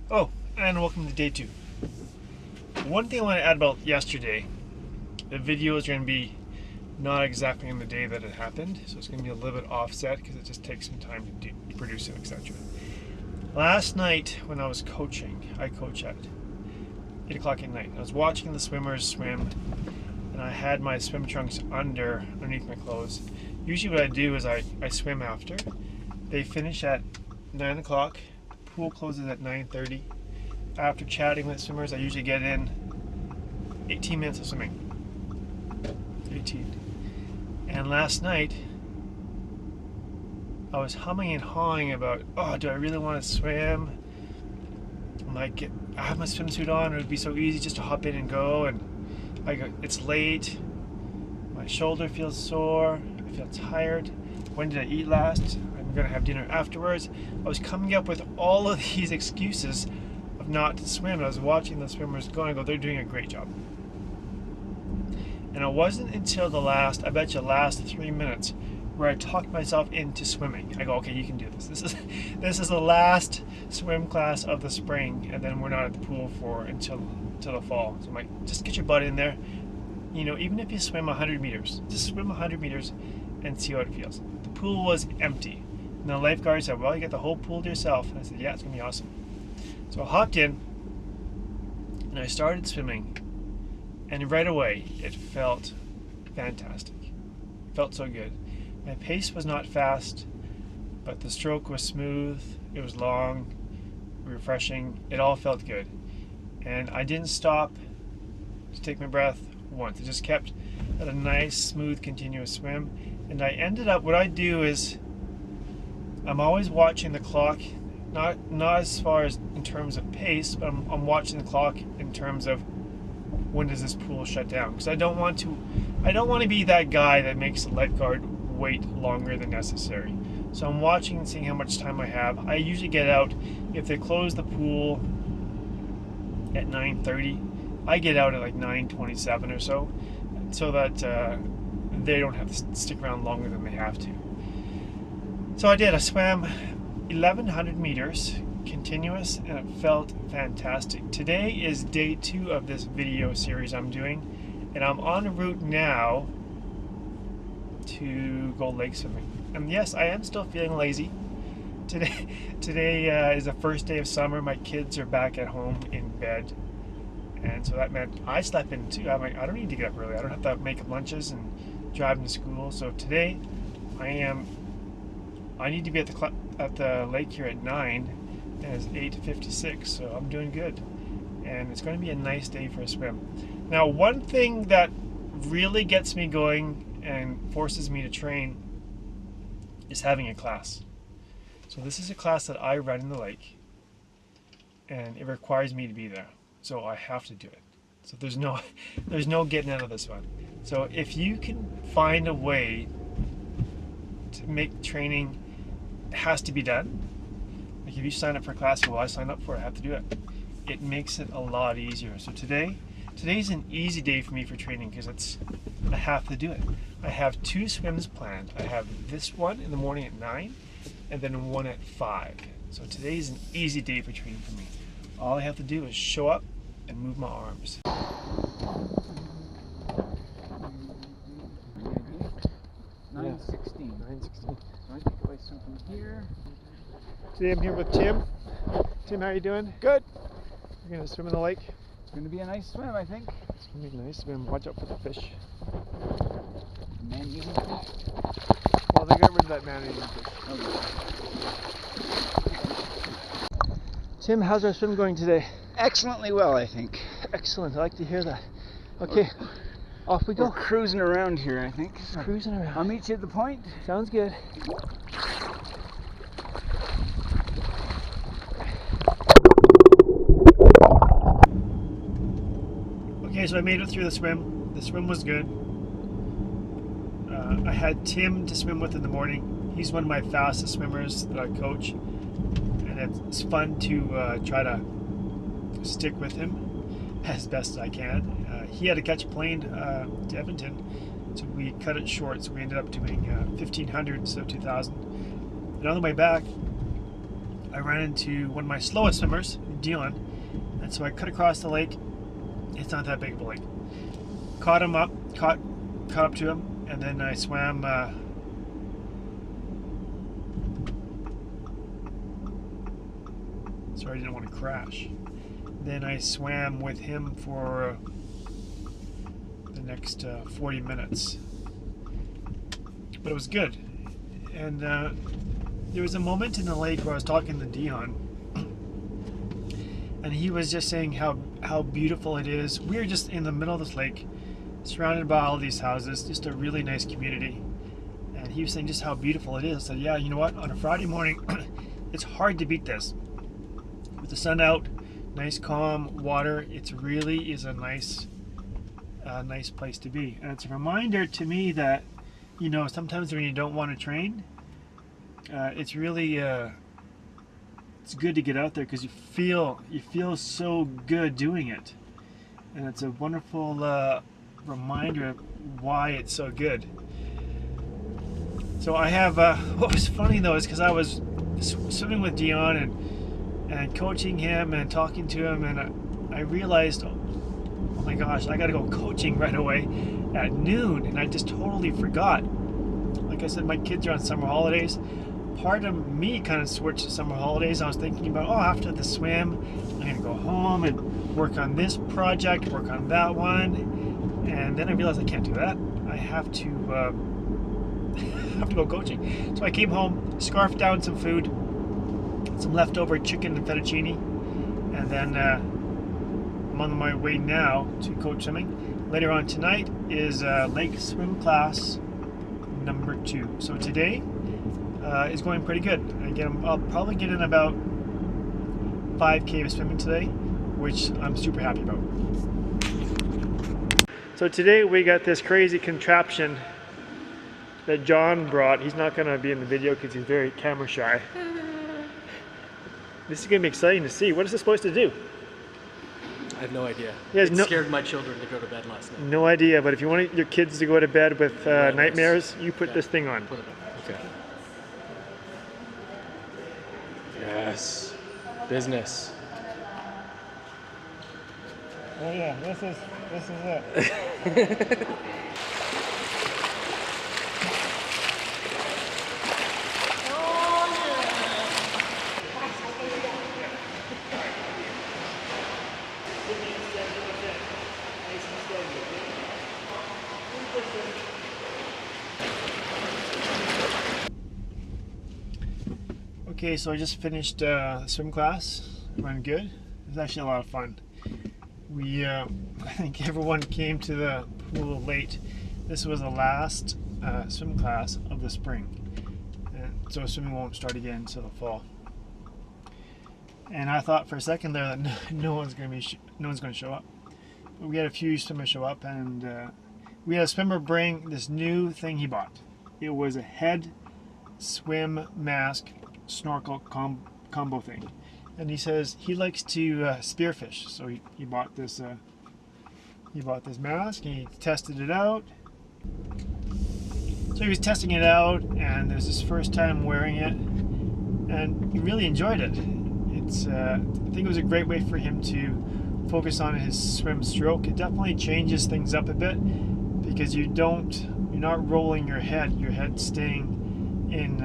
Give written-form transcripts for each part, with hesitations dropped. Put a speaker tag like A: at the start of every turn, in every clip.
A: Oh, and welcome to day 2. One thing I want to add about yesterday, the video is going to be not exactly on the day that it happened, so it's going to be a little bit offset because it just takes some time to produce it, etc. Last night when I was coaching, I coach at 8 o'clock at night. I was watching the swimmers swim, and I had my swim trunks underneath my clothes. Usually what I do is I swim after. They finish at 9 o'clock. Pool closes at 9:30. After chatting with swimmers, I usually get in 18 minutes of swimming. 18. And last night, I was humming and hawing about, oh, do I really want to swim? I'm like, I have my swimsuit on, it would be so easy just to hop in and go, and it's late, my shoulder feels sore, I feel tired, when did I eat last? I'm gonna have dinner afterwards. I was coming up with all of these excuses of not to swim, and I was watching the swimmers go, and I go, they're doing a great job. And it wasn't until the last 3 minutes where I talked myself into swimming. I go, okay, you can do this. This is the last swim class of the spring, and then we're not at the pool until the fall. So I'm like, just get your butt in there. You know, even if you swim 100 meters, just swim 100 meters and see how it feels. The pool was empty. And the lifeguard said, well, you get the whole pool to yourself. And I said, yeah, it's gonna be awesome. So I hopped in and I started swimming. And right away, it felt fantastic. It felt so good. My pace was not fast, but the stroke was smooth, it was long, refreshing, it all felt good. And I didn't stop to take my breath once. I just kept at a nice, smooth, continuous swim. And I ended up, what I do is, I'm always watching the clock, not as far as in terms of pace, but I'm watching the clock in terms of when does this pool shut down? Because I don't want to be that guy that makes the lifeguard wait longer than necessary. So I'm watching and seeing how much time I have. I usually get out, if they close the pool at 9:30, I get out at like 9:27 or so that they don't have to stick around longer than they have to. So I did. I swam 1,100 meters continuous, and it felt fantastic. Today is day 2 of this video series I'm doing, and I'm en route now to go lake swimming. And yes, I am still feeling lazy. Today is the first day of summer. My kids are back at home in bed, and so that meant I slept in too. I'm like, I don't need to get up early. I don't have to make lunches and drive them to school. So today I need to be at the lake here at 9, and it's 8:56, so I'm doing good. And it's going to be a nice day for a swim. Now, one thing that really gets me going and forces me to train is having a class. So this is a class that I run in the lake, and it requires me to be there. So I have to do it. So there's no getting out of this one. So if you can find a way to make training, it has to be done. Like if you sign up for a class, well, I signed up for it, I have to do it. It makes it a lot easier. So today's an easy day for me for training because I have to do it. I have 2 swims planned. I have this one in the morning at 9 and then one at 5. So today's an easy day for training for me. All I have to do is show up and move my arms.
B: 9:16.
A: 9:16.
B: I take away something here.
A: Today I'm here with Tim. Tim, how are you doing?
B: Good.
A: You're gonna swim in the lake?
B: It's going to be a nice swim, I think.
A: It's gonna be a nice swim. Watch out for the fish.
B: Man-eating fish.
A: Well, they got rid of that man-eating fish.
B: Okay.
A: Tim, how's our swim going today?
B: Excellently well, I think.
A: Excellent. I like to hear that. Okay, off we go.
B: We're cruising around here, I think. So
A: Cruising around.
B: I'll meet you at the point.
A: Sounds good. Okay, so I made it through the swim. The swim was good. I had Tim to swim with in the morning. He's one of my fastest swimmers that I coach, and it's fun to try to stick with him as best as I can. He had to catch a plane to Edmonton, so we cut it short. So we ended up doing 1,500 instead of 2,000. And on the way back, I ran into one of my slowest swimmers, Dylan, and so I cut across the lake. It's not that big of a lake. Caught up to him, and then I swam. Sorry, I didn't want to crash. Then I swam with him for the next 40 minutes. But it was good. And there was a moment in the lake where I was talking to Dion, and he was just saying how beautiful it is. We were just in the middle of this lake, surrounded by all these houses, just a really nice community. And he was saying just how beautiful it is. I said, yeah, you know what? On a Friday morning, it's hard to beat this. With the sun out, nice calm water, it really is a nice place to be. And it's a reminder to me that, you know, sometimes when you don't want to train, it's really it's good to get out there because you feel so good doing it, and it's a wonderful reminder of why it's so good. So I have what was funny though is because I was swimming with Dion and coaching him and talking to him, and I realized, oh my gosh, I gotta go coaching right away at noon, and I just totally forgot. Like I said, my kids are on summer holidays. Part of me kind of switched to summer holidays. I was thinking about, oh, after the swim, I'm gonna go home and work on this project, work on that one, and then I realized I can't do that. I have to go coaching. So I came home, scarfed down some food, some leftover chicken and fettuccine, and then I'm on my way now to coach swimming. Later on tonight is lake swim class number 2. So today is going pretty good. I'll probably get in about 5K of swimming today, which I'm super happy about. So today we got this crazy contraption that John brought. He's not going to be in the video because he's very camera shy. This is going to be exciting to see. What is this supposed to do?
C: I have no idea.
A: It
C: scared my children to go to bed last night.
A: No idea, but if you want your kids to go to bed with nightmares, you put this thing on.
C: Okay. Yes. Business.
A: Oh yeah, this is it. Okay, so I just finished swim class. It went good. It was actually a lot of fun. We, I think everyone came to the pool late. This was the last swim class of the spring, and so swimming won't start again until the fall. And I thought for a second there that no one's going to show up. But we had a few swimmers show up, and we had a swimmer bring this new thing he bought. It was a head swim mask snorkel combo thing, and he says he likes to spearfish, so he bought this mask. He tested it out. So he was testing it out, and this is his first time wearing it, and he really enjoyed it. I think it was a great way for him to focus on his swim stroke. It definitely changes things up a bit because you're not rolling your head staying in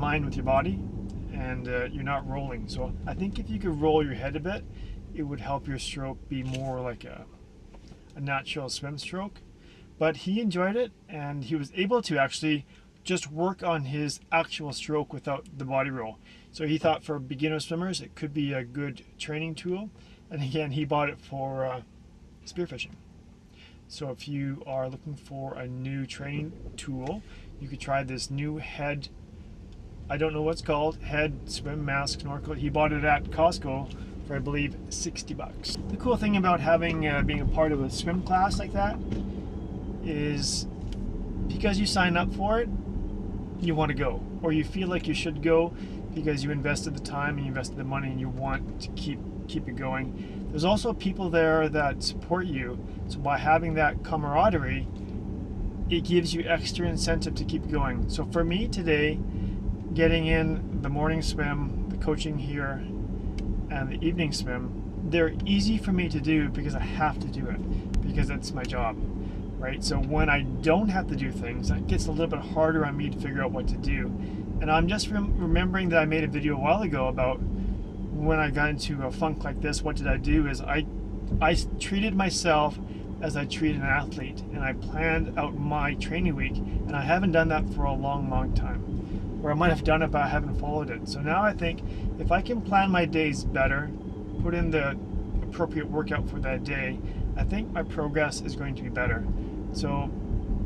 A: line with your body, and you're not rolling. So I think if you could roll your head a bit, it would help your stroke be more like a natural swim stroke. But he enjoyed it, and he was able to actually just work on his actual stroke without the body roll. So he thought for beginner swimmers it could be a good training tool, and again he bought it for spearfishing. So if you are looking for a new training tool, you could try this new head, I don't know what's called, head swim mask snorkel. He bought it at Costco for I believe $60. The cool thing about having being a part of a swim class like that is because you sign up for it, you want to go, or you feel like you should go because you invested the time and you invested the money and you want to keep it going. There's also people there that support you, so by having that camaraderie, it gives you extra incentive to keep going. So for me today, getting in the morning swim, the coaching here, and the evening swim, they're easy for me to do because I have to do it, because it's my job, right? So when I don't have to do things, that gets a little bit harder on me to figure out what to do. And I'm just remembering that I made a video a while ago about when I got into a funk like this, what did I do? Is I treated myself as I treat an athlete, and I planned out my training week, and I haven't done that for a long time. Or I might have done it, but I haven't followed it. So now I think if I can plan my days better, put in the appropriate workout for that day, I think my progress is going to be better. So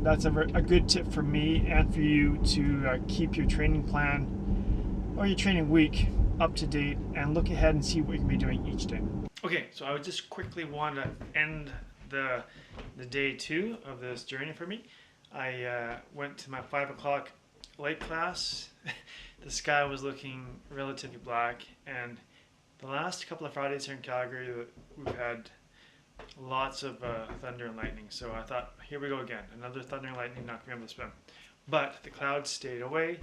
A: that's a good tip for me and for you to keep your training plan or your training week up to date and look ahead and see what you can be doing each day. Okay, so I would just quickly want to end the day 2 of this journey for me. I went to my 5 o'clock light class. The sky was looking relatively black, and the last couple of Fridays here in Calgary we've had lots of thunder and lightning, so I thought, here we go again, another thunder and lightning, not going to be able to swim. But the clouds stayed away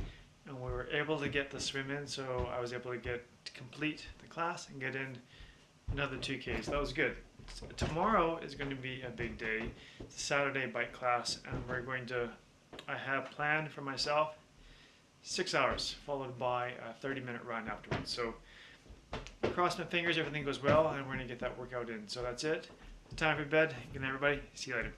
A: and we were able to get the swim in, so I was able to complete the class and get in another 2Ks. That was good. So tomorrow is going to be a big day. It's a Saturday bike class, and I have planned for myself 6 hours followed by a 30-minute run afterwards. So cross my fingers everything goes well, and we're going to get that workout in. So that's it. Time for bed. Good night, everybody. See you later.